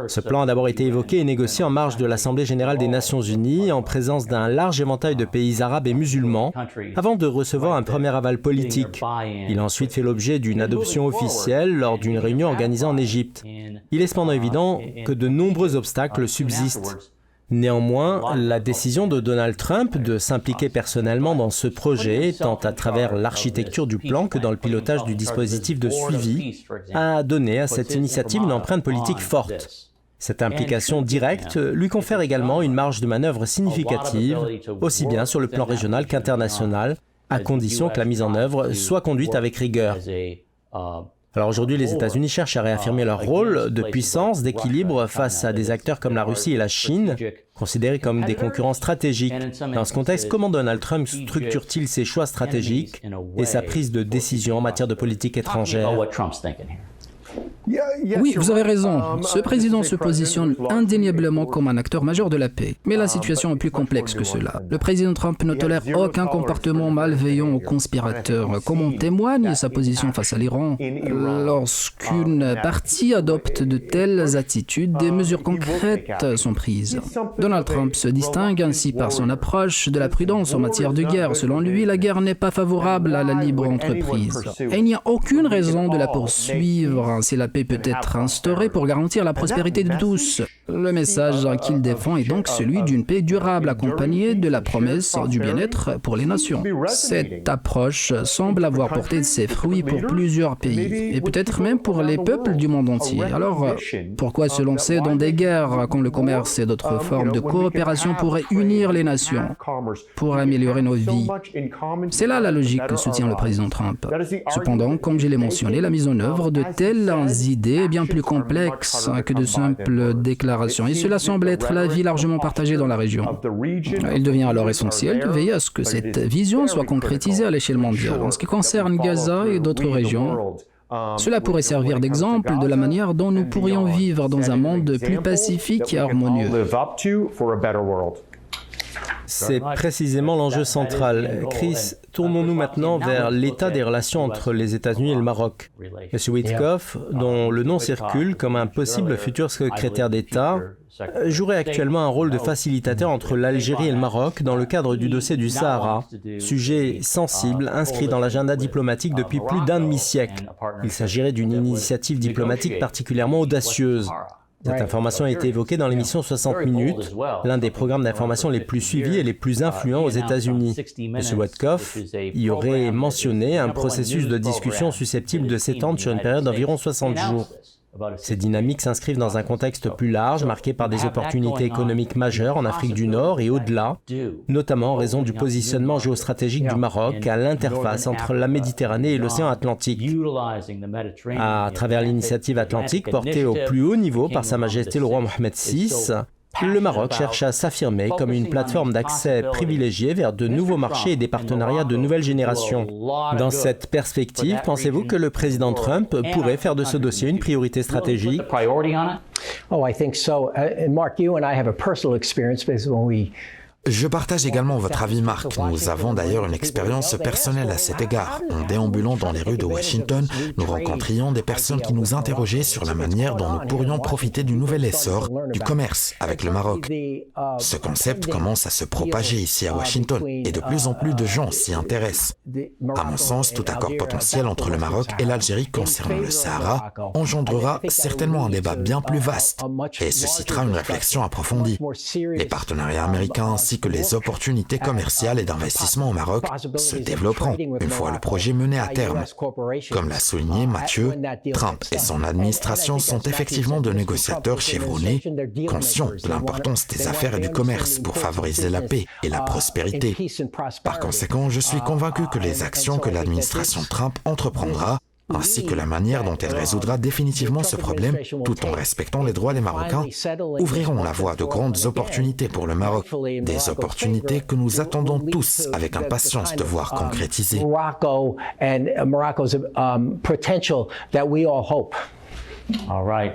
Ce plan a d'abord été évoqué et négocié en marge de l'Assemblée générale des Nations unies, en présence d'un large éventail de pays arabes et musulmans, avant de recevoir un premier aval politique. Il a ensuite fait l'objet d'une adoption officielle lors d'une réunion organisée en Égypte. Il est cependant évident que de nombreux obstacles subsistent. Néanmoins, la décision de Donald Trump de s'impliquer personnellement dans ce projet, tant à travers l'architecture du plan que dans le pilotage du dispositif de suivi, a donné à cette initiative une empreinte politique forte. Cette implication directe lui confère également une marge de manœuvre significative, aussi bien sur le plan régional qu'international, à condition que la mise en œuvre soit conduite avec rigueur. Alors aujourd'hui, les États-Unis cherchent à réaffirmer leur rôle de puissance, d'équilibre face à des acteurs comme la Russie et la Chine, considérés comme des concurrents stratégiques. Dans ce contexte, comment Donald Trump structure-t-il ses choix stratégiques et sa prise de décision en matière de politique étrangère? Oui, vous avez raison. Ce président se positionne indéniablement comme un acteur majeur de la paix. Mais la situation est plus complexe que cela. Le président Trump ne tolère aucun comportement malveillant ou conspirateur, comme en témoigne sa position face à l'Iran. Lorsqu'une partie adopte de telles attitudes, des mesures concrètes sont prises. Donald Trump se distingue ainsi par son approche de la prudence en matière de guerre. Selon lui, la guerre n'est pas favorable à la libre entreprise. Et il n'y a aucune raison de la poursuivre si la paix peut être instaurée pour garantir la prospérité de tous. Le message qu'il défend est donc celui d'une paix durable accompagnée de la promesse du bien-être pour les nations. Cette approche semble avoir porté ses fruits pour plusieurs pays et peut-être même pour les peuples du monde entier. Alors, pourquoi se lancer dans des guerres quand le commerce et d'autres formes de coopération pourraient unir les nations pour améliorer nos vies? C'est là la logique que soutient le président Trump. Cependant, comme je l'ai mentionné, la mise en œuvre de telles idées est bien plus complexe que de simples déclarations. Et cela semble être l'avis largement partagé dans la région. Il devient alors essentiel de veiller à ce que cette vision soit concrétisée à l'échelle mondiale. En ce qui concerne Gaza et d'autres régions, cela pourrait servir d'exemple de la manière dont nous pourrions vivre dans un monde plus pacifique et harmonieux. C'est précisément l'enjeu central. Chris, tournons-nous maintenant vers l'état des relations entre les États-Unis et le Maroc. M. Witkoff, dont le nom circule comme un possible futur secrétaire d'État, jouerait actuellement un rôle de facilitateur entre l'Algérie et le Maroc dans le cadre du dossier du Sahara, sujet sensible inscrit dans l'agenda diplomatique depuis plus d'un demi-siècle. Il s'agirait d'une initiative diplomatique particulièrement audacieuse. Cette information a été évoquée dans l'émission 60 minutes, l'un des programmes d'information les plus suivis et les plus influents aux États-Unis. M. Witkoff y aurait mentionné un processus de discussion susceptible de s'étendre sur une période d'environ 60 jours. Ces dynamiques s'inscrivent dans un contexte plus large, marqué par des opportunités économiques majeures en Afrique du Nord et au-delà, notamment en raison du positionnement géostratégique du Maroc à l'interface entre la Méditerranée et l'océan Atlantique. À travers l'initiative atlantique portée au plus haut niveau par Sa Majesté le roi Mohammed VI, le Maroc cherche à s'affirmer comme une plateforme d'accès privilégiée vers de nouveaux marchés et des partenariats de nouvelle génération. Dans cette perspective, pensez-vous que le président Trump pourrait faire de ce dossier une priorité stratégique? Oh, I think so. Mark, you and I have a personal experience because when we Je partage également votre avis, Marc. Nous avons d'ailleurs une expérience personnelle à cet égard. En déambulant dans les rues de Washington, nous rencontrions des personnes qui nous interrogeaient sur la manière dont nous pourrions profiter du nouvel essor du commerce avec le Maroc. Ce concept commence à se propager ici à Washington et de plus en plus de gens s'y intéressent. À mon sens, tout accord potentiel entre le Maroc et l'Algérie concernant le Sahara engendrera certainement un débat bien plus vaste et suscitera une réflexion approfondie. Les partenariats américains ainsi que les opportunités commerciales et d'investissement au Maroc se développeront une fois le projet mené à terme. Comme l'a souligné Mathieu, Trump et son administration sont effectivement de négociateurs chevronnés, conscients de l'importance des affaires et du commerce pour favoriser la paix et la prospérité. Par conséquent, je suis convaincu que les actions que l'administration Trump entreprendra ainsi que la manière dont elle résoudra définitivement ce problème, tout en respectant les droits des Marocains, ouvriront la voie de grandes opportunités pour le Maroc, des opportunités que nous attendons tous avec impatience de voir concrétiser.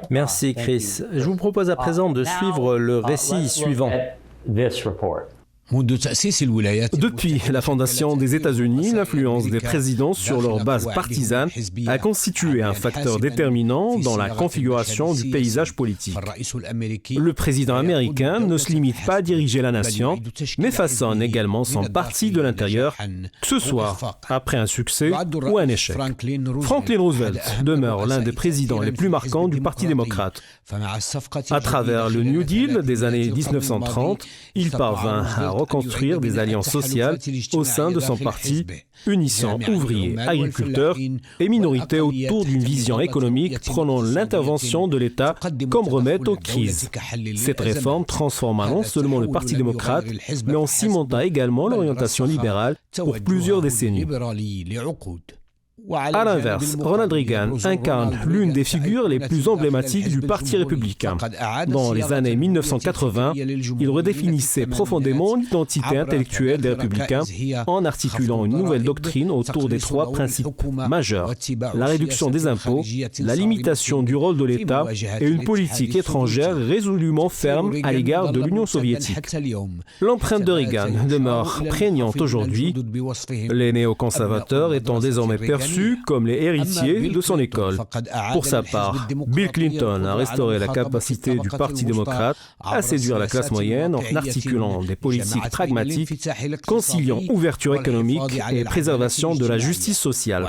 Merci Chris. Je vous propose à présent de suivre le récit suivant. Depuis la fondation des États-Unis, l'influence des présidents sur leur base partisane a constitué un facteur déterminant dans la configuration du paysage politique. Le président américain ne se limite pas à diriger la nation, mais façonne également son parti de l'intérieur, que ce soit après un succès ou un échec. Franklin Roosevelt demeure l'un des présidents les plus marquants du Parti démocrate. À travers le New Deal des années 1930, il parvint à reconstruire des alliances sociales au sein de son parti, unissant ouvriers, agriculteurs et minorités autour d'une vision économique prônant l'intervention de l'État comme remède aux crises. Cette réforme transforma non seulement le Parti démocrate, mais en cimenta également l'orientation libérale pour plusieurs décennies. À l'inverse, Ronald Reagan incarne l'une des figures les plus emblématiques du Parti républicain. Dans les années 1980, il redéfinissait profondément l'identité intellectuelle des républicains en articulant une nouvelle doctrine autour des trois principes majeurs: la réduction des impôts, la limitation du rôle de l'État et une politique étrangère résolument ferme à l'égard de l'Union soviétique. L'empreinte de Reagan demeure prégnante aujourd'hui, les néoconservateurs étant désormais perçus comme les héritiers de son école. Pour sa part, Bill Clinton a restauré la capacité du Parti démocrate à séduire la classe moyenne en articulant des politiques pragmatiques, conciliant ouverture économique et préservation de la justice sociale.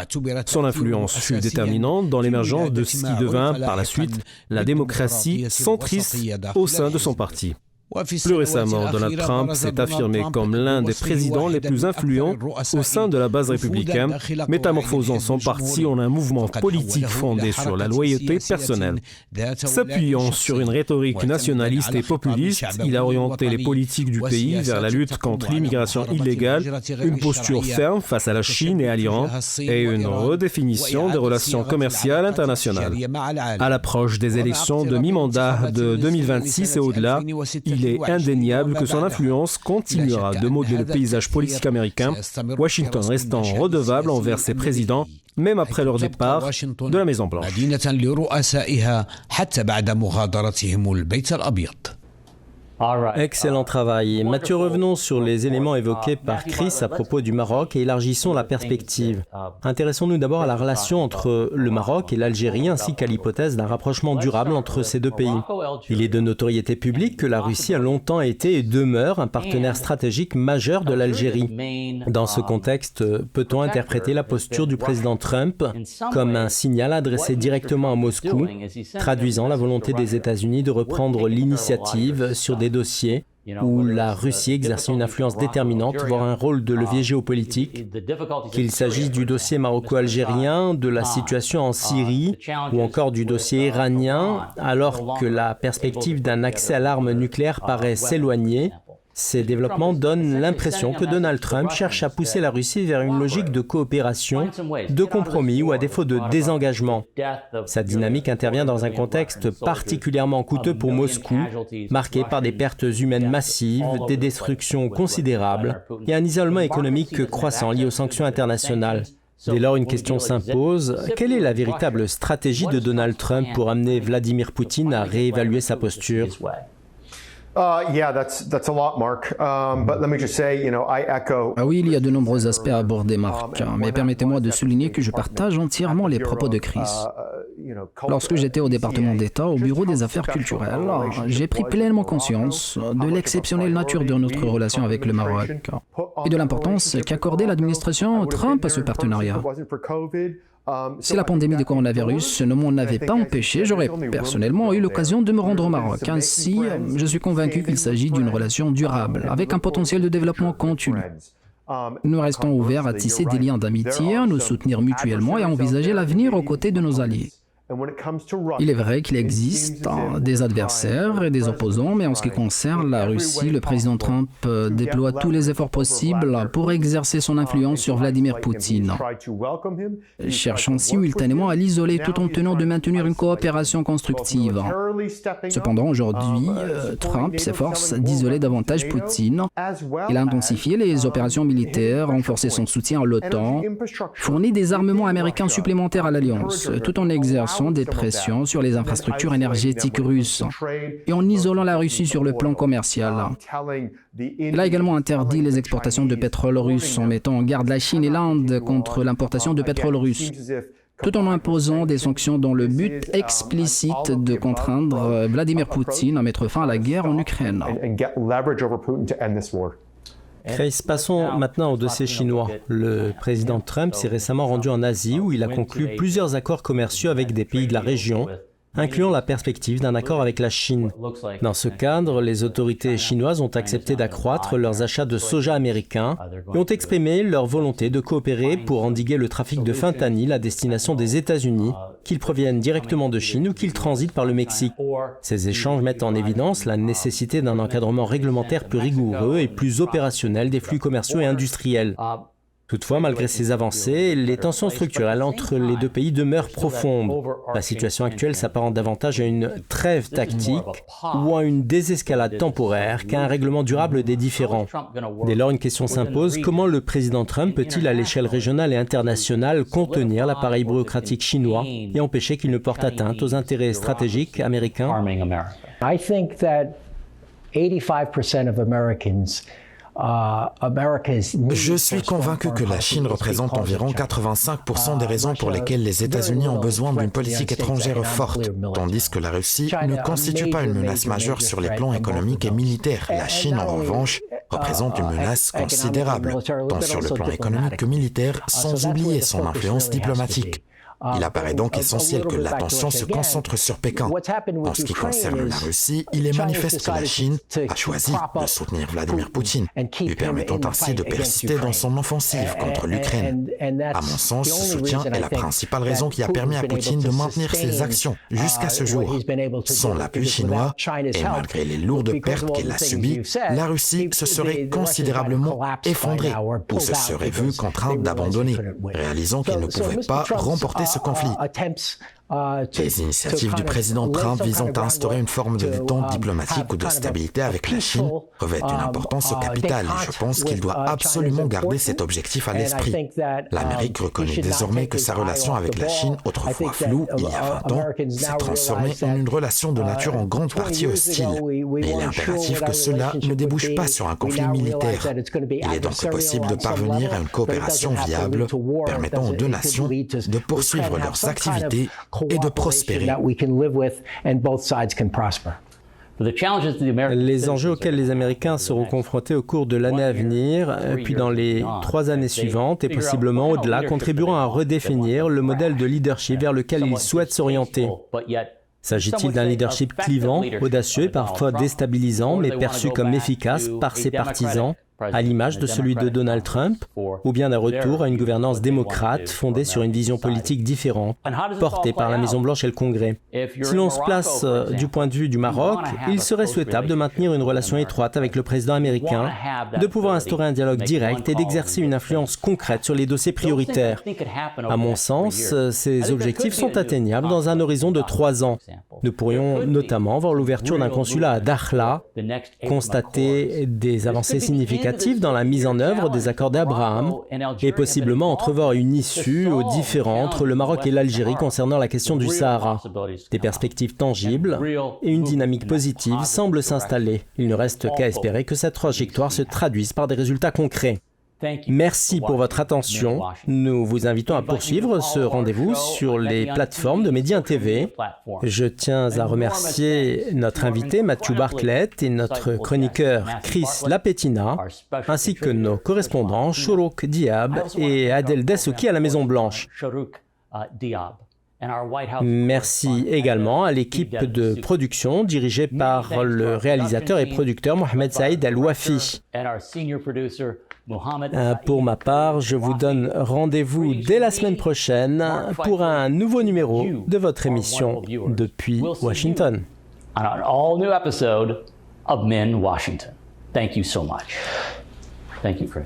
Son influence fut déterminante dans l'émergence de ce qui devint par la suite la démocratie centriste au sein de son parti. Plus récemment, Donald Trump s'est affirmé comme l'un des présidents les plus influents au sein de la base républicaine, métamorphosant son parti en un mouvement politique fondé sur la loyauté personnelle. S'appuyant sur une rhétorique nationaliste et populiste, il a orienté les politiques du pays vers la lutte contre l'immigration illégale, une posture ferme face à la Chine et à l'Iran, et une redéfinition des relations commerciales internationales. À l'approche des élections de mi-mandat de 2026 et au-delà, il est indéniable que son influence continuera de modeler le paysage politique américain, Washington restant redevable envers ses présidents, même après leur départ de la Maison-Blanche. Excellent travail. Mathieu, revenons sur les éléments évoqués par Chris à propos du Maroc et élargissons la perspective. Intéressons-nous d'abord à la relation entre le Maroc et l'Algérie ainsi qu'à l'hypothèse d'un rapprochement durable entre ces deux pays. Il est de notoriété publique que la Russie a longtemps été et demeure un partenaire stratégique majeur de l'Algérie. Dans ce contexte, peut-on interpréter la posture du président Trump comme un signal adressé directement à Moscou, traduisant la volonté des États-Unis de reprendre l'initiative sur des dossiers où la Russie exerce une influence déterminante, voire un rôle de levier géopolitique, qu'il s'agisse du dossier maroco-algérien, de la situation en Syrie ou encore du dossier iranien, alors que la perspective d'un accès à l'arme nucléaire paraît s'éloigner. Ces développements donnent l'impression que Donald Trump cherche à pousser la Russie vers une logique de coopération, de compromis ou à défaut de désengagement. Sa dynamique intervient dans un contexte particulièrement coûteux pour Moscou, marqué par des pertes humaines massives, des destructions considérables et un isolement économique croissant lié aux sanctions internationales. Dès lors, une question s'impose. Quelle est la véritable stratégie de Donald Trump pour amener Vladimir Poutine à réévaluer sa posture ? Ah oui, il y a de nombreux aspects à aborder, Marc, mais permettez-moi de souligner que je partage entièrement les propos de Chris. Lorsque j'étais au département d'État, au bureau des affaires culturelles, j'ai pris pleinement conscience de l'exceptionnelle nature de notre relation avec le Maroc et de l'importance qu'accordait l'administration Trump à ce partenariat. Si la pandémie de coronavirus ne m'en avait pas empêché, j'aurais personnellement eu l'occasion de me rendre au Maroc. Ainsi, je suis convaincu qu'il s'agit d'une relation durable, avec un potentiel de développement continu. Nous restons ouverts à tisser des liens d'amitié, à nous soutenir mutuellement et à envisager l'avenir aux côtés de nos alliés. Il est vrai qu'il existe des adversaires et des opposants, mais en ce qui concerne la Russie, le président Trump déploie tous les efforts possibles pour exercer son influence sur Vladimir Poutine, cherchant simultanément à l'isoler tout en tenant de maintenir une coopération constructive. Cependant, aujourd'hui, Trump s'efforce d'isoler davantage Poutine. Il a intensifié les opérations militaires, renforcé son soutien à l'OTAN, fourni des armements américains supplémentaires à l'Alliance, tout en exerçant des pressions sur les infrastructures énergétiques russes et en isolant la Russie sur le plan commercial. Il a également interdit les exportations de pétrole russe en mettant en garde la Chine et l'Inde contre l'importation de pétrole russe, tout en imposant des sanctions dans le but explicite de contraindre Vladimir Poutine à mettre fin à la guerre en Ukraine. Chris, passons maintenant au dossier chinois. Le président Trump s'est récemment rendu en Asie où il a conclu plusieurs accords commerciaux avec des pays de la région, incluant la perspective d'un accord avec la Chine. Dans ce cadre, les autorités chinoises ont accepté d'accroître leurs achats de soja américain et ont exprimé leur volonté de coopérer pour endiguer le trafic de fentanyl à destination des États-Unis, qu'ils proviennent directement de Chine ou qu'ils transitent par le Mexique. Ces échanges mettent en évidence la nécessité d'un encadrement réglementaire plus rigoureux et plus opérationnel des flux commerciaux et industriels. Toutefois, malgré ces avancées, les tensions structurelles entre les deux pays demeurent profondes. La situation actuelle s'apparente davantage à une trêve tactique ou à une désescalade temporaire qu'à un règlement durable des différends. Dès lors, une question s'impose, comment le président Trump peut-il, à l'échelle régionale et internationale, contenir l'appareil bureaucratique chinois et empêcher qu'il ne porte atteinte aux intérêts stratégiques américains? I think that 85% of Americans Je suis convaincu que la Chine représente environ 85% des raisons pour lesquelles les États-Unis ont besoin d'une politique étrangère forte, tandis que la Russie ne constitue pas une menace majeure sur les plans économiques et militaires. La Chine, en revanche, représente une menace considérable, tant sur le plan économique que militaire, sans oublier son influence diplomatique. Il apparaît donc essentiel que l'attention se concentre sur Pékin. En ce qui concerne la Russie, il est manifeste que la Chine a choisi de soutenir Vladimir Poutine, lui permettant ainsi de persister dans son offensive contre l'Ukraine. À mon sens, ce soutien est la principale raison qui a permis à Poutine de maintenir ses actions jusqu'à ce jour. Sans l'appui chinois, et malgré les lourdes pertes qu'elle a subies, la Russie se serait considérablement effondrée ou se serait vue contrainte d'abandonner, réalisant qu'elle ne pouvait pas remporter ce conflit. Les initiatives du président Trump visant à instaurer une forme de détente diplomatique ou de stabilité avec la Chine revêtent une importance capitale et je pense qu'il doit absolument garder cet objectif à l'esprit. L'Amérique reconnaît désormais que sa relation avec la Chine, autrefois floue il y a 20 ans, s'est transformée en une relation de nature en grande partie hostile. Mais il est impératif que cela ne débouche pas sur un conflit militaire. Il est donc possible de parvenir à une coopération viable permettant aux deux nations de poursuivre leurs activités et de prospérer. Les enjeux auxquels les Américains seront confrontés au cours de l'année à venir, puis dans les 3 années suivantes et possiblement au-delà, contribueront à redéfinir le modèle de leadership vers lequel ils souhaitent s'orienter. S'agit-il d'un leadership clivant, audacieux et parfois déstabilisant, mais perçu comme efficace par ses partisans, à l'image de celui de Donald Trump, ou bien d'un retour à une gouvernance démocrate fondée sur une vision politique différente, portée par la Maison-Blanche et le Congrès. Si l'on se place du point de vue du Maroc, il serait souhaitable de maintenir une relation étroite avec le président américain, de pouvoir instaurer un dialogue direct et d'exercer une influence concrète sur les dossiers prioritaires. À mon sens, ces objectifs sont atteignables dans un horizon de 3 ans. Nous pourrions notamment voir l'ouverture d'un consulat à Dakhla, constater des avancées significatives dans la mise en œuvre des accords d'Abraham et possiblement entrevoir une issue aux différends entre le Maroc et l'Algérie concernant la question du Sahara. Des perspectives tangibles et une dynamique positive semblent s'installer. Il ne reste qu'à espérer que cette trajectoire se traduise par des résultats concrets. Merci pour votre attention. Nous vous invitons à poursuivre ce rendez-vous sur les plateformes de Média TV. Je tiens à remercier notre invité Matthew Bartlett et notre chroniqueur Chris Lapetina, ainsi que nos correspondants Shourouk Diab et Adel Dessouki à la Maison-Blanche. Merci également à l'équipe de production dirigée par le réalisateur et producteur Mohamed Saïd Al-Wafi. Pour ma part, je vous donne rendez-vous dès la semaine prochaine pour un nouveau numéro de votre émission depuis Washington. On an all-new episode of Men Washington. Thank you so much. Thank you, Chris.